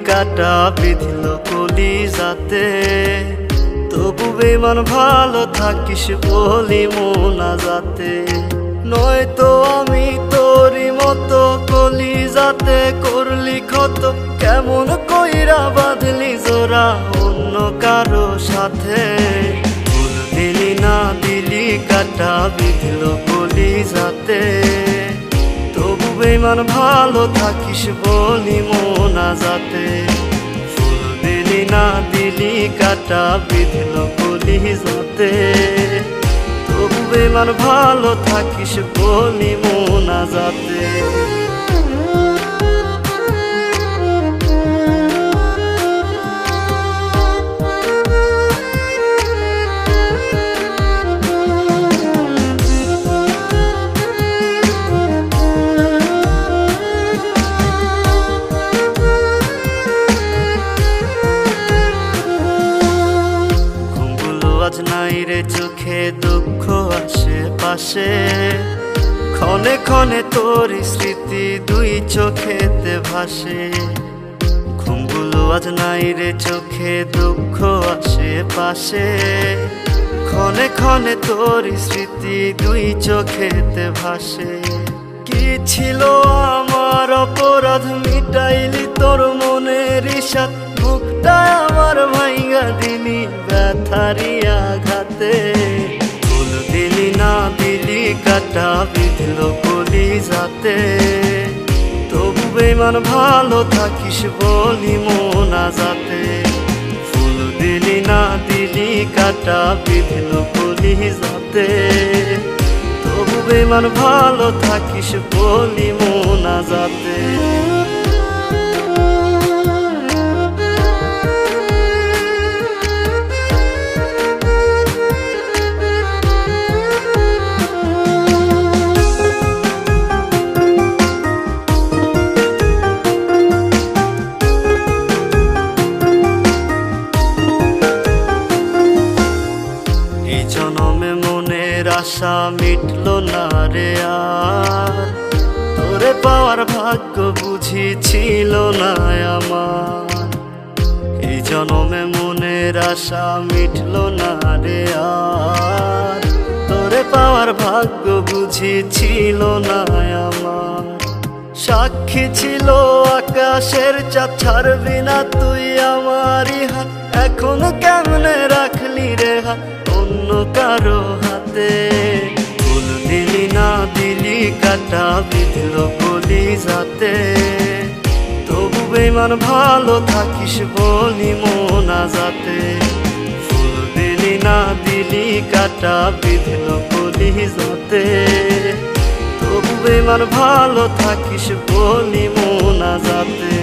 কাটা বিঁধল কলিজাতে, তবু বেমান ভালো থাকিস বলি মোনাজাতে। নয়তো আমি তোরই মতো কলিজাতে করলি ক্ষত, কেমন কইরা বাঁধলি জোড়া অন্য কারো সাথে। ফুল দিলি না দিলি কাটা বিঁধল কলিজাতে, তবু বেমান ভালো থাকিস বলি মোনাজাতে। ফুল দিলি না দিলি কাটা বিঁধল কলিজাতে, তবু বেমান ভালো থাকিস বলি মোনাজাতে। আজ নাই রে চোখে দুঃখ আশেপাশে, ক্ষণে ক্ষণে তোর স্মৃতি দুই চোখেতে ভাসে। ঘুমগুলো আজ নাই রে চোখে দুঃখ আশেপাশে, ক্ষণে ক্ষণে তোর স্মৃতি দুই চোখেতে ভাসে। কি ছিল আমার অপরাধ মিটাইলি তোর মনের ইশাত, মুখটা আমার ভাইঙ্গা দিলি ব্যথারি আঘাতে। ফুল দিলি না দিলি কাটা বিঁধল কলিজাতে, তবু বেমান ভালো থাকিস বলি মোনাজাতে। ফুল দিলি না দিলি কাটা বিঁধল কলিজাতে, তবু বেমান ভালো থাকিস বলি মোনাজাতে। জনমে মনের আশা মিটল না রে আর, তোরে পাওয়ার ভাগ্য বুঝি ছিল না আমার। এই জনমে মনের আশা মিটল না রে আর, তোরে পাওয়ার ভাগ্য বুঝি ছিল না আমার। সাক্ষী ছিল আকাশের চাঁদ, ছাড়বি না তুই আমারই হাত, এখন কেমনে রাখলি রে হাত অন্য কারো হাতে। ফুল দিলি না দিলি কাটা বিঁধল কলিজাতে, তবু বেমান ভালো থাকিস বলি মোনাজাতে। ফুল দিলি না দিলি কাটা বিঁধল কলিজাতে, তবু বেমান ভালো থাকিস বলি মোনাজাতে।